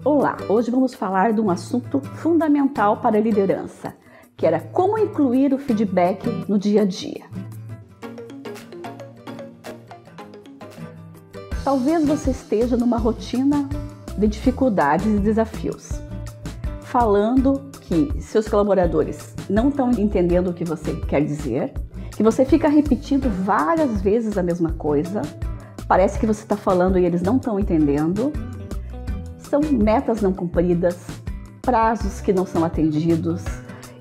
Olá, hoje vamos falar de um assunto fundamental para a liderança, que era como incluir o feedback no dia a dia. Talvez você esteja numa rotina de dificuldades e desafios, falando que seus colaboradores não estão entendendo o que você quer dizer, que você fica repetindo várias vezes a mesma coisa, parece que você está falando e eles não estão entendendo. São metas não cumpridas, prazos que não são atendidos.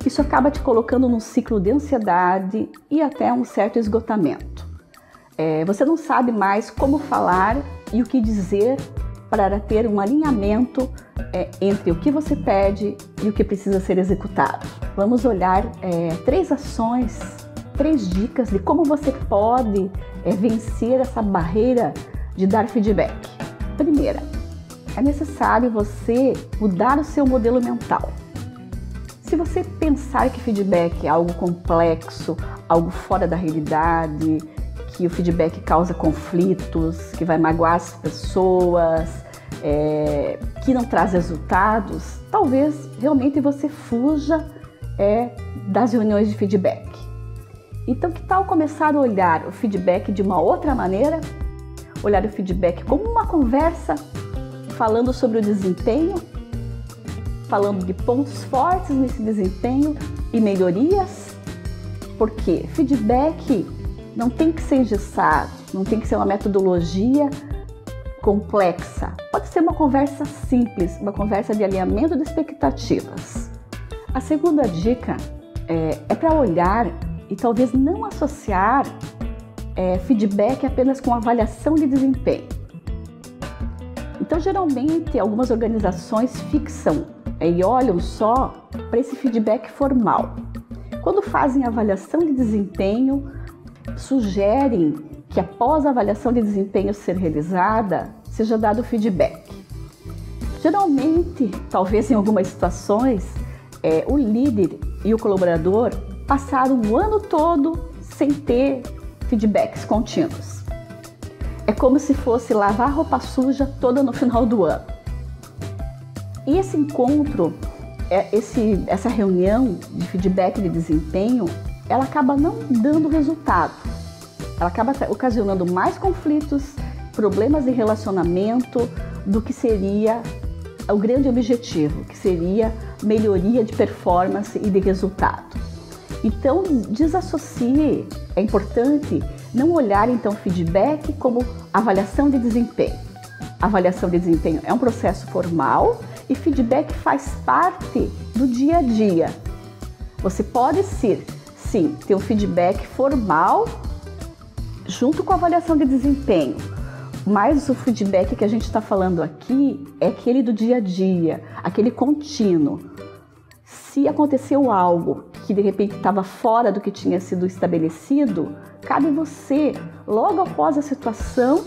Isso acaba te colocando num ciclo de ansiedade e até um certo esgotamento. Você não sabe mais como falar e o que dizer para ter um alinhamento entre o que você pede e o que precisa ser executado. Vamos olhar 3 ações, 3 dicas de como você pode vencer essa barreira de dar feedback. Primeira, é necessário você mudar o seu modelo mental. Se você pensar que feedback é algo complexo, algo fora da realidade, que o feedback causa conflitos, que vai magoar as pessoas, que não traz resultados, talvez realmente você fuja das reuniões de feedback. Então, que tal começar a olhar o feedback de uma outra maneira? Olhar o feedback como uma conversa, falando sobre o desempenho, falando de pontos fortes nesse desempenho e melhorias, porque feedback não tem que ser engessado, não tem que ser uma metodologia complexa. Pode ser uma conversa simples, uma conversa de alinhamento de expectativas. A segunda dica é para olhar e talvez não associar feedback apenas com avaliação de desempenho. Então, geralmente, algumas organizações fixam e olham só para esse feedback formal. Quando fazem avaliação de desempenho, sugerem que após a avaliação de desempenho ser realizada, seja dado feedback. Geralmente, talvez em algumas situações, o líder e o colaborador passaram o ano todo sem ter feedbacks contínuos. É como se fosse lavar roupa suja toda no final do ano. E esse encontro, essa reunião de feedback de desempenho, ela acaba não dando resultado. Ela acaba ocasionando mais conflitos, problemas de relacionamento do que seria o grande objetivo, que seria melhoria de performance e de resultado. Então, desassocie. É importante não olhar então feedback como avaliação de desempenho. Avaliação de desempenho é um processo formal e feedback faz parte do dia a dia. Você pode sim, ter um feedback formal junto com a avaliação de desempenho, mas o feedback que a gente está falando aqui é aquele do dia a dia, aquele contínuo. Se aconteceu algo que de repente estava fora do que tinha sido estabelecido, cabe você, logo após a situação,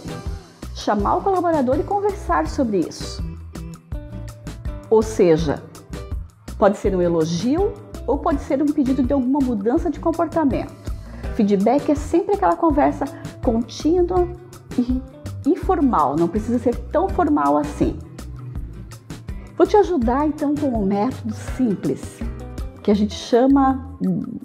chamar o colaborador e conversar sobre isso. Ou seja, pode ser um elogio ou pode ser um pedido de alguma mudança de comportamento. Feedback é sempre aquela conversa contínua e informal, não precisa ser tão formal assim. Vou te ajudar então com um método simples, que a gente chama,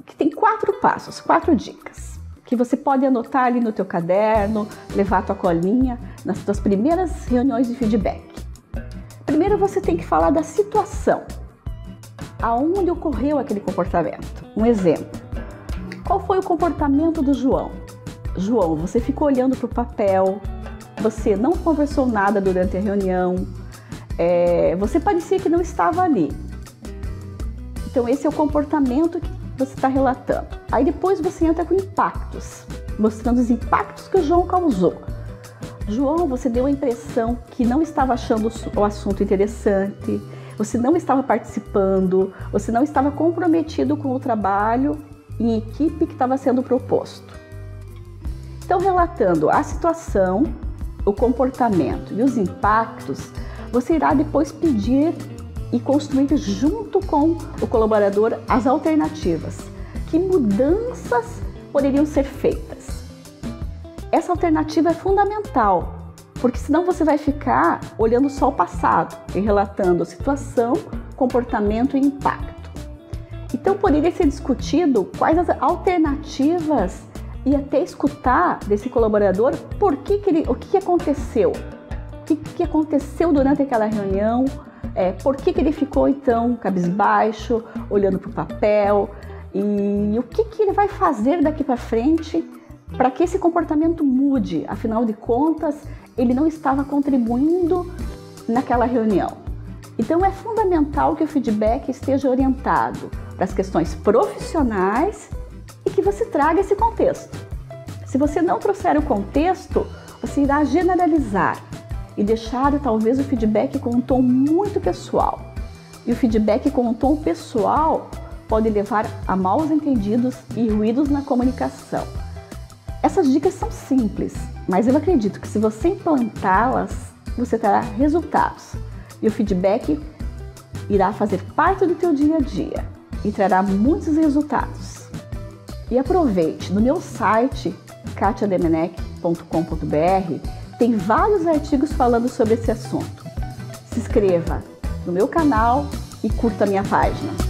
que tem 4 passos, 4 dicas, que você pode anotar ali no teu caderno, levar a tua colinha nas tuas primeiras reuniões de feedback. Primeiro você tem que falar da situação, aonde ocorreu aquele comportamento. Um exemplo, qual foi o comportamento do João? João, você ficou olhando para o papel, você não conversou nada durante a reunião, você parecia que não estava ali. Então esse é o comportamento que você está relatando. Aí depois você entra com impactos, mostrando os impactos que o João causou. João, você deu a impressão que não estava achando o assunto interessante, você não estava participando, você não estava comprometido com o trabalho em equipe que estava sendo proposto. Então, relatando a situação, o comportamento e os impactos, você irá depois pedir e construir junto com o colaborador as alternativas. Que mudanças poderiam ser feitas? Essa alternativa é fundamental porque senão você vai ficar olhando só o passado e relatando a situação, comportamento e impacto. Então poderia ser discutido quais as alternativas e até escutar desse colaborador o que aconteceu, o que aconteceu durante aquela reunião, por que ele ficou então cabisbaixo, olhando para o papel, e o que ele vai fazer daqui para frente para que esse comportamento mude. Afinal de contas, ele não estava contribuindo naquela reunião. Então é fundamental que o feedback esteja orientado para as questões profissionais e que você traga esse contexto. Se você não trouxer o contexto, você irá generalizar e deixar talvez o feedback com um tom muito pessoal. E o feedback com um tom pessoal pode levar a maus entendidos e ruídos na comunicação. Essas dicas são simples, mas eu acredito que se você implantá-las, você terá resultados. E o feedback irá fazer parte do teu dia a dia e trará muitos resultados. E aproveite, no meu site katiademenech.com.br tem vários artigos falando sobre esse assunto. Se inscreva no meu canal e curta a minha página.